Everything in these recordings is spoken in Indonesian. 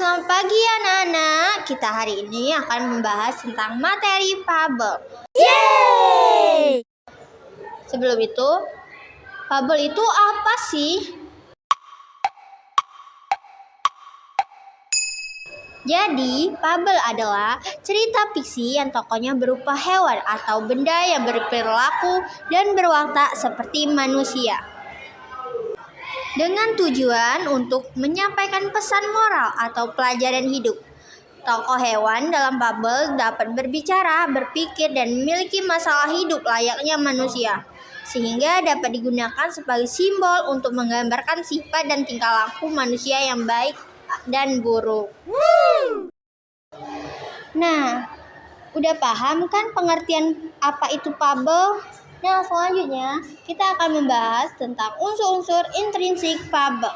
Selamat pagi anak-anak. Kita hari ini akan membahas tentang materi fabel. Yeay! Sebelum itu, fabel itu apa sih? Jadi, fabel adalah cerita fiksi yang tokohnya berupa hewan atau benda yang berperilaku dan berwatak seperti manusia, dengan tujuan untuk menyampaikan pesan moral atau pelajaran hidup. Tokoh hewan dalam fabel dapat berbicara, berpikir, dan memiliki masalah hidup layaknya manusia, sehingga dapat digunakan sebagai simbol untuk menggambarkan sifat dan tingkah laku manusia yang baik dan buruk. Nah, udah paham kan pengertian apa itu fabel? Nah, selanjutnya kita akan membahas tentang unsur-unsur intrinsik fabel.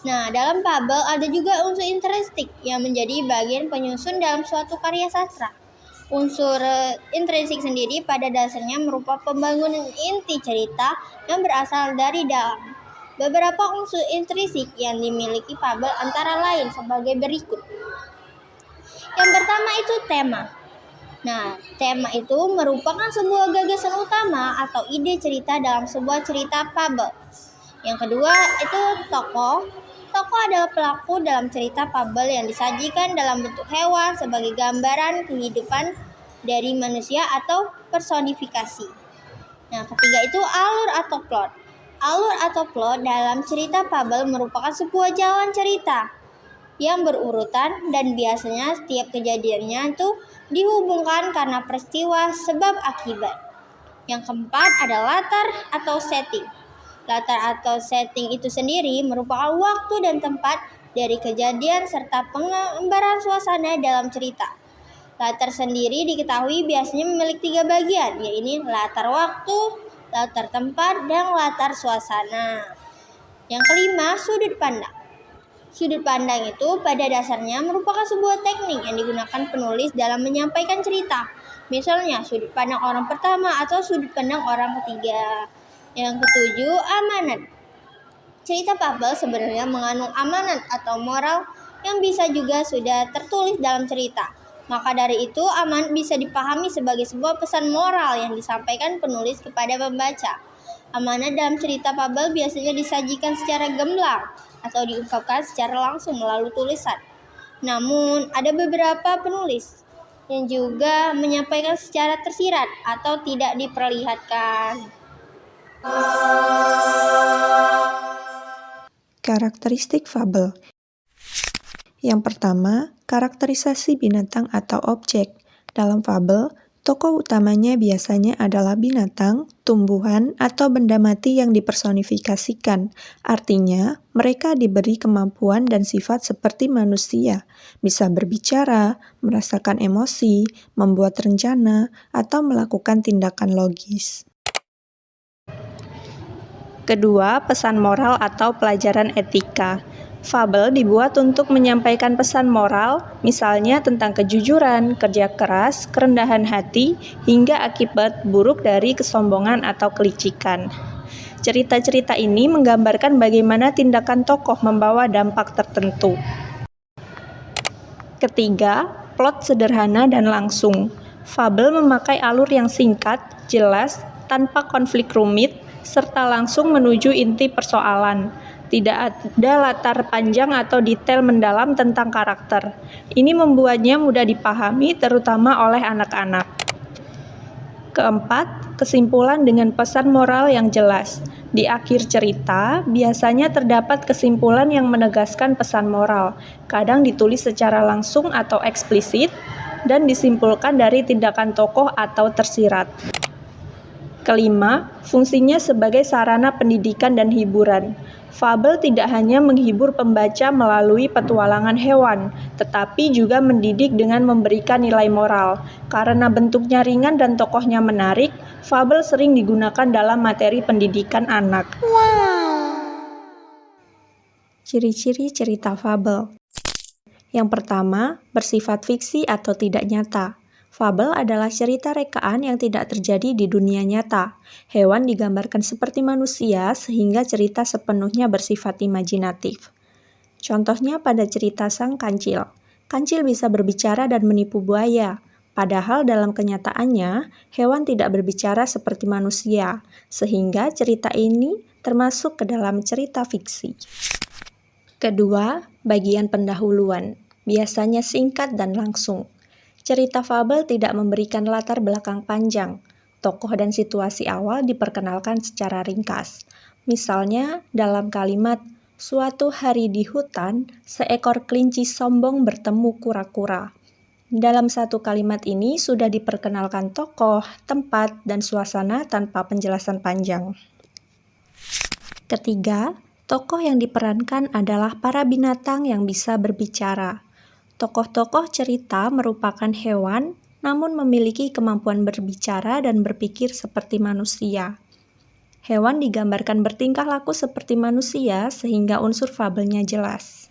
Nah, dalam fabel ada juga unsur intrinsik yang menjadi bagian penyusun dalam suatu karya sastra. Unsur intrinsik sendiri pada dasarnya merupakan pembangunan inti cerita yang berasal dari dalam. Beberapa unsur intrinsik yang dimiliki fabel antara lain sebagai berikut. Yang pertama itu tema. Nah, tema itu merupakan sebuah gagasan utama atau ide cerita dalam sebuah cerita fabel. Yang kedua itu tokoh. Tokoh adalah pelaku dalam cerita fabel yang disajikan dalam bentuk hewan sebagai gambaran kehidupan dari manusia atau personifikasi. Nah, ketiga itu alur atau plot. Alur atau plot dalam cerita fabel merupakan sebuah jalan cerita yang berurutan dan biasanya setiap kejadiannya itu dihubungkan karena peristiwa sebab akibat. Yang keempat ada latar atau setting. Latar atau setting itu sendiri merupakan waktu dan tempat dari kejadian serta penggambaran suasana dalam cerita. Latar sendiri diketahui biasanya memiliki 3 bagian, yaitu latar waktu, latar tempat, dan latar suasana. Yang kelima, sudut pandang. Sudut pandang itu pada dasarnya merupakan sebuah teknik yang digunakan penulis dalam menyampaikan cerita. Misalnya, sudut pandang orang pertama atau sudut pandang orang ketiga. Yang ketujuh, amanat. Cerita fabel sebenarnya mengandung amanat atau moral yang bisa juga sudah tertulis dalam cerita. Maka dari itu, amanat bisa dipahami sebagai sebuah pesan moral yang disampaikan penulis kepada pembaca. Amanat dalam cerita fabel biasanya disajikan secara gamblang atau diungkapkan secara langsung melalui tulisan. Namun, ada beberapa penulis yang juga menyampaikan secara tersirat atau tidak diperlihatkan. Karakteristik fabel. Yang pertama, karakterisasi binatang atau objek. Dalam fabel, tokoh utamanya biasanya adalah binatang, tumbuhan, atau benda mati yang dipersonifikasikan. Artinya, mereka diberi kemampuan dan sifat seperti manusia, bisa berbicara, merasakan emosi, membuat rencana, atau melakukan tindakan logis. Kedua, pesan moral atau pelajaran etika. Fabel dibuat untuk menyampaikan pesan moral, misalnya tentang kejujuran, kerja keras, kerendahan hati, hingga akibat buruk dari kesombongan atau kelicikan. Cerita-cerita ini menggambarkan bagaimana tindakan tokoh membawa dampak tertentu. Ketiga, plot sederhana dan langsung. Fabel memakai alur yang singkat, jelas, tanpa konflik rumit, serta langsung menuju inti persoalan. Tidak ada latar panjang atau detail mendalam tentang karakter. Ini membuatnya mudah dipahami terutama oleh anak-anak. Keempat, kesimpulan dengan pesan moral yang jelas. Di akhir cerita, biasanya terdapat kesimpulan yang menegaskan pesan moral. Kadang ditulis secara langsung atau eksplisit, dan disimpulkan dari tindakan tokoh atau tersirat. Kelima, fungsinya sebagai sarana pendidikan dan hiburan. Fabel tidak hanya menghibur pembaca melalui petualangan hewan, tetapi juga mendidik dengan memberikan nilai moral. Karena bentuknya ringan dan tokohnya menarik, fabel sering digunakan dalam materi pendidikan anak. Ciri-ciri cerita fabel. Yang pertama, bersifat fiksi atau tidak nyata. Fabel adalah cerita rekaan yang tidak terjadi di dunia nyata. Hewan digambarkan seperti manusia sehingga cerita sepenuhnya bersifat imajinatif. Contohnya pada cerita Sang Kancil. Kancil bisa berbicara dan menipu buaya. Padahal dalam kenyataannya, hewan tidak berbicara seperti manusia, sehingga cerita ini termasuk ke dalam cerita fiksi. Kedua, bagian pendahuluan. Biasanya singkat dan langsung. Cerita fabel tidak memberikan latar belakang panjang. Tokoh dan situasi awal diperkenalkan secara ringkas. Misalnya dalam kalimat, suatu hari di hutan, seekor kelinci sombong bertemu kura-kura. Dalam satu kalimat ini sudah diperkenalkan tokoh, tempat, dan suasana tanpa penjelasan panjang. Ketiga, tokoh yang diperankan adalah para binatang yang bisa berbicara. Tokoh-tokoh cerita merupakan hewan, namun memiliki kemampuan berbicara dan berpikir seperti manusia. Hewan digambarkan bertingkah laku seperti manusia sehingga unsur fabelnya jelas.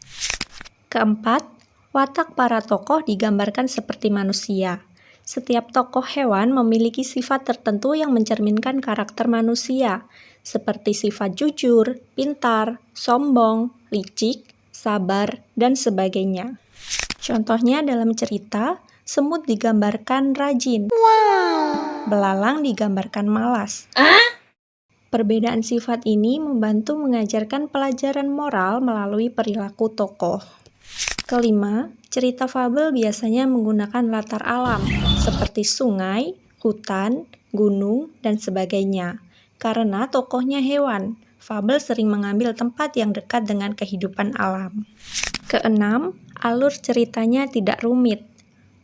Keempat, watak para tokoh digambarkan seperti manusia. Setiap tokoh hewan memiliki sifat tertentu yang mencerminkan karakter manusia, seperti sifat jujur, pintar, sombong, licik, sabar, dan sebagainya. Contohnya dalam cerita, semut digambarkan rajin, belalang digambarkan malas. Perbedaan sifat ini membantu mengajarkan pelajaran moral melalui perilaku tokoh. Kelima, cerita fabel biasanya menggunakan latar alam, seperti sungai, hutan, gunung, dan sebagainya. Karena tokohnya hewan, fabel sering mengambil tempat yang dekat dengan kehidupan alam. Keenam, alur ceritanya tidak rumit.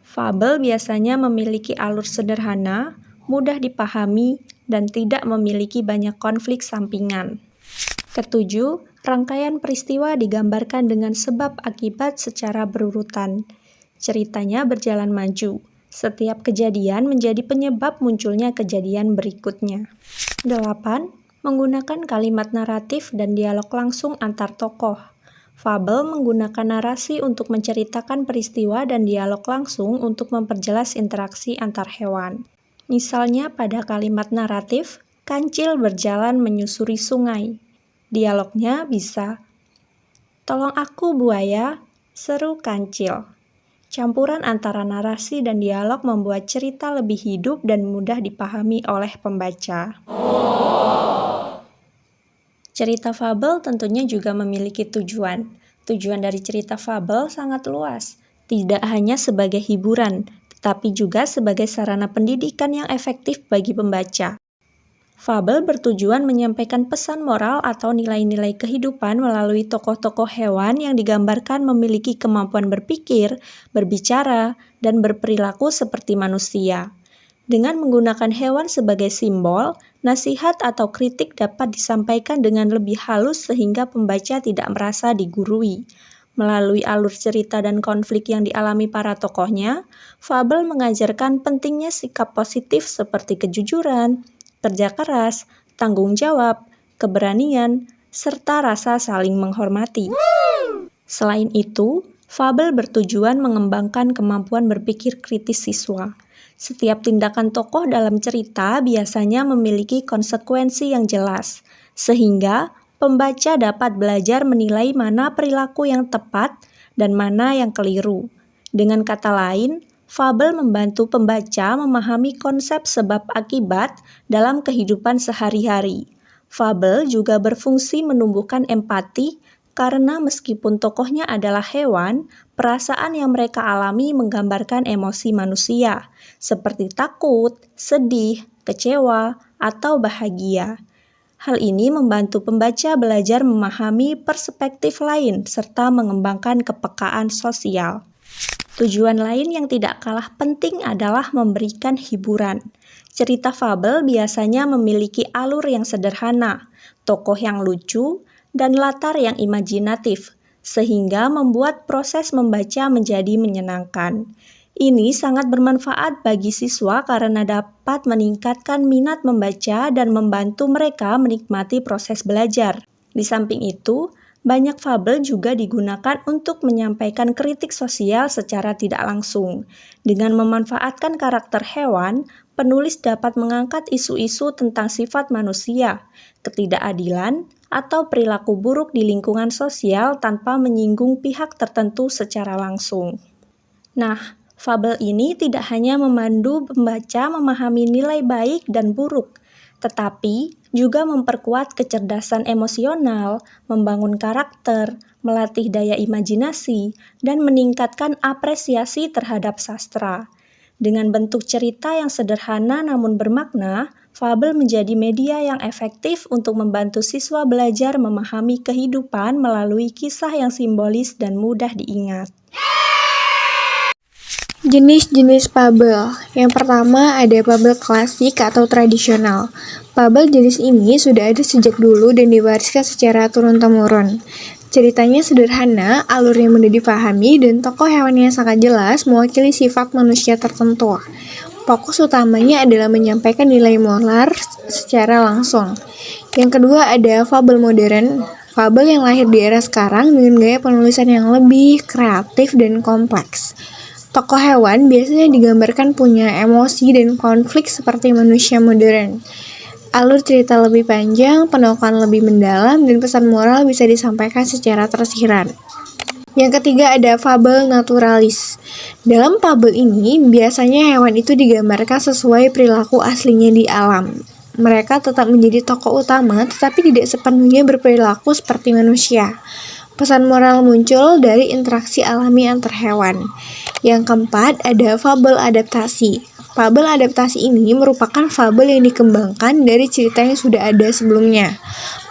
Fabel biasanya memiliki alur sederhana, mudah dipahami, dan tidak memiliki banyak konflik sampingan. Ketujuh, rangkaian peristiwa digambarkan dengan sebab akibat secara berurutan. Ceritanya berjalan maju. Setiap kejadian menjadi penyebab munculnya kejadian berikutnya. 8. Menggunakan kalimat naratif dan dialog langsung antar tokoh. Fabel menggunakan narasi untuk menceritakan peristiwa dan dialog langsung untuk memperjelas interaksi antar hewan. Misalnya pada kalimat naratif, kancil berjalan menyusuri sungai. Dialognya bisa, "Tolong aku buaya," seru kancil. Campuran antara narasi dan dialog membuat cerita lebih hidup dan mudah dipahami oleh pembaca. Cerita fabel tentunya juga memiliki tujuan. Tujuan dari cerita fabel sangat luas, tidak hanya sebagai hiburan, tetapi juga sebagai sarana pendidikan yang efektif bagi pembaca. Fabel bertujuan menyampaikan pesan moral atau nilai-nilai kehidupan melalui tokoh-tokoh hewan yang digambarkan memiliki kemampuan berpikir, berbicara, dan berperilaku seperti manusia. Dengan menggunakan hewan sebagai simbol, nasihat atau kritik dapat disampaikan dengan lebih halus sehingga pembaca tidak merasa digurui. Melalui alur cerita dan konflik yang dialami para tokohnya, fabel mengajarkan pentingnya sikap positif seperti kejujuran, kerja keras, tanggung jawab, keberanian, serta rasa saling menghormati. Selain itu, fabel bertujuan mengembangkan kemampuan berpikir kritis siswa. Setiap tindakan tokoh dalam cerita biasanya memiliki konsekuensi yang jelas, sehingga pembaca dapat belajar menilai mana perilaku yang tepat dan mana yang keliru. Dengan kata lain, fabel membantu pembaca memahami konsep sebab akibat dalam kehidupan sehari-hari. Fabel juga berfungsi menumbuhkan empati karena meskipun tokohnya adalah hewan, perasaan yang mereka alami menggambarkan emosi manusia, seperti takut, sedih, kecewa, atau bahagia. Hal ini membantu pembaca belajar memahami perspektif lain serta mengembangkan kepekaan sosial. Tujuan lain yang tidak kalah penting adalah memberikan hiburan. Cerita fabel biasanya memiliki alur yang sederhana, tokoh yang lucu, dan latar yang imajinatif, sehingga membuat proses membaca menjadi menyenangkan. Ini sangat bermanfaat bagi siswa karena dapat meningkatkan minat membaca dan membantu mereka menikmati proses belajar. Di samping itu, banyak fabel juga digunakan untuk menyampaikan kritik sosial secara tidak langsung. Dengan memanfaatkan karakter hewan, penulis dapat mengangkat isu-isu tentang sifat manusia, ketidakadilan, atau perilaku buruk di lingkungan sosial tanpa menyinggung pihak tertentu secara langsung. Nah, fabel ini tidak hanya memandu pembaca memahami nilai baik dan buruk, tetapi juga memperkuat kecerdasan emosional, membangun karakter, melatih daya imajinasi, dan meningkatkan apresiasi terhadap sastra. Dengan bentuk cerita yang sederhana namun bermakna, fabel menjadi media yang efektif untuk membantu siswa belajar memahami kehidupan melalui kisah yang simbolis dan mudah diingat. Jenis-jenis fabel. Yang pertama ada fabel klasik atau tradisional. Fabel jenis ini sudah ada sejak dulu dan diwariskan secara turun-temurun. Ceritanya sederhana, alurnya mudah dipahami, dan tokoh hewannya sangat jelas mewakili sifat manusia tertentu. Fokus utamanya adalah menyampaikan nilai moral secara langsung. Yang kedua ada fabel modern. Fabel yang lahir di era sekarang dengan gaya penulisan yang lebih kreatif dan kompleks. Tokoh hewan biasanya digambarkan punya emosi dan konflik seperti manusia modern. Alur cerita lebih panjang, penemuan lebih mendalam, dan pesan moral bisa disampaikan secara tersirat. Yang ketiga ada fabel naturalis. Dalam fabel ini, biasanya hewan itu digambarkan sesuai perilaku aslinya di alam. Mereka tetap menjadi tokoh utama, tetapi tidak sepenuhnya berperilaku seperti manusia. Pesan moral muncul dari interaksi alami antar hewan. Yang keempat ada fabel adaptasi. Fabel adaptasi ini merupakan fabel yang dikembangkan dari cerita yang sudah ada sebelumnya.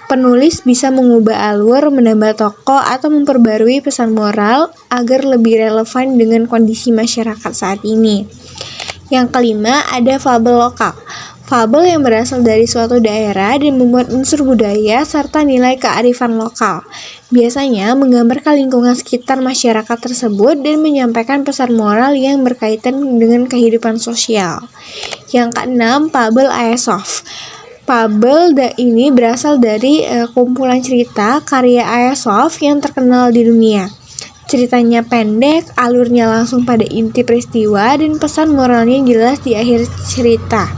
Penulis bisa mengubah alur, menambah tokoh, atau memperbarui pesan moral agar lebih relevan dengan kondisi masyarakat saat ini. Yang kelima ada fabel lokal. Fabel yang berasal dari suatu daerah dan memuat unsur budaya serta nilai kearifan lokal. Biasanya menggambarkan lingkungan sekitar masyarakat tersebut dan menyampaikan pesan moral yang berkaitan dengan kehidupan sosial. Yang keenam, fabel Aesop. Fabel ini berasal dari kumpulan cerita karya Aesop yang terkenal di dunia. Ceritanya pendek, alurnya langsung pada inti peristiwa, dan pesan moralnya jelas di akhir cerita.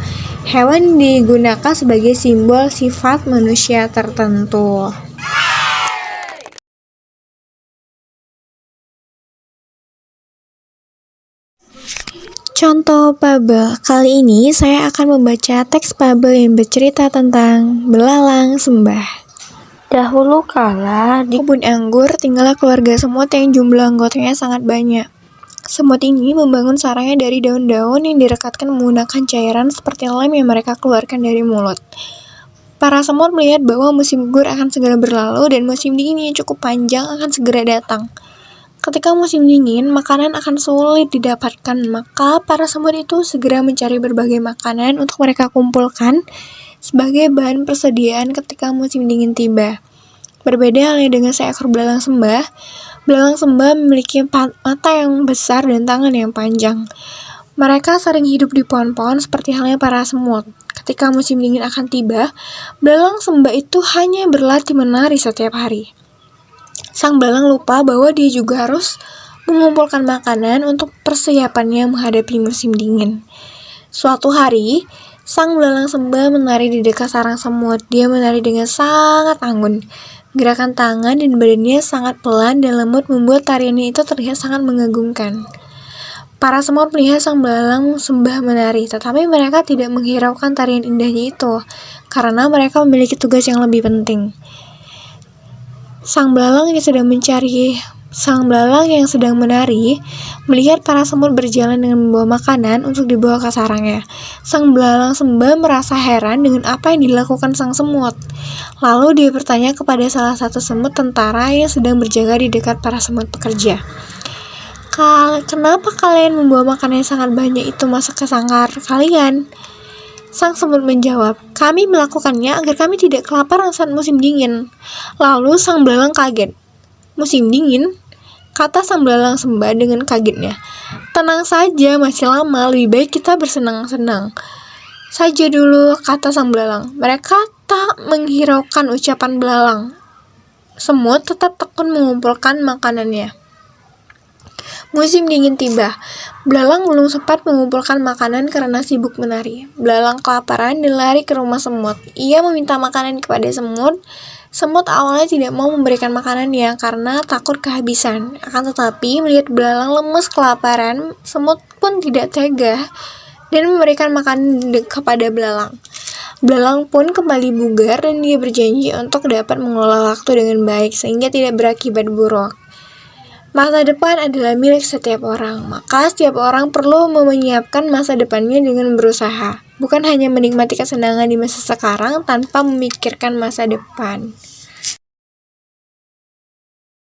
Hewan digunakan sebagai simbol sifat manusia tertentu. Contoh fabel. Kali ini saya akan membaca teks fabel yang bercerita tentang belalang sembah. Dahulu kala Di kebun anggur tinggallah keluarga semut yang jumlah anggotanya sangat banyak. Semut ini membangun sarangnya dari daun-daun yang direkatkan menggunakan cairan seperti lem yang mereka keluarkan dari mulut. Para semut melihat bahwa musim gugur akan segera berlalu dan musim dingin yang cukup panjang akan segera datang. Ketika musim dingin, makanan akan sulit didapatkan, maka para semut itu segera mencari berbagai makanan untuk mereka kumpulkan sebagai bahan persediaan ketika musim dingin tiba. Berbeda halnya dengan seekor belalang sembah memiliki mata yang besar dan tangan yang panjang. Mereka sering hidup di pohon-pohon seperti halnya para semut. Ketika musim dingin akan tiba, belalang sembah itu hanya berlatih menari setiap hari. Sang belalang lupa bahwa dia juga harus mengumpulkan makanan untuk persiapannya menghadapi musim dingin. Suatu hari, sang belalang sembah menari di dekat sarang semut. Dia menari dengan sangat anggun. Gerakan tangan dan badannya sangat pelan dan lembut membuat tariannya itu terlihat sangat mengagumkan. Para semut melihat sang belalang sembah menari, tetapi mereka tidak menghiraukan tarian indahnya itu, karena mereka memiliki tugas yang lebih penting. Sang belalang yang sedang menari melihat para semut berjalan dengan membawa makanan untuk dibawa ke sarangnya. Sang belalang sembah merasa heran dengan apa yang dilakukan sang semut. Lalu dia bertanya kepada salah satu semut tentara yang sedang berjaga di dekat para semut pekerja. Kenapa kalian membawa makanan yang sangat banyak itu masuk ke sangkar kalian? Sang semut menjawab, kami melakukannya agar kami tidak kelaparan saat musim dingin. Lalu sang belalang kaget. Musim dingin? Kata sang belalang sembah dengan kagetnya. Tenang saja, masih lama, lebih baik kita bersenang-senang saja dulu, kata sang belalang. Mereka tak menghiraukan ucapan belalang. Semut tetap tekun mengumpulkan makanannya. Musim dingin tiba. Belalang belum sempat mengumpulkan makanan karena sibuk menari. Belalang kelaparan dan lari ke rumah semut. Ia meminta makanan kepada semut Semut awalnya tidak mau memberikan makanannya karena takut kehabisan. Akan tetapi, melihat belalang lemas kelaparan, semut pun tidak tega dan memberikan makanan kepada belalang. Belalang pun kembali bugar dan dia berjanji untuk dapat mengelola waktu dengan baik sehingga tidak berakibat buruk. Masa depan adalah milik setiap orang, maka setiap orang perlu menyiapkan masa depannya dengan berusaha, bukan hanya menikmati kesenangan di masa sekarang tanpa memikirkan masa depan.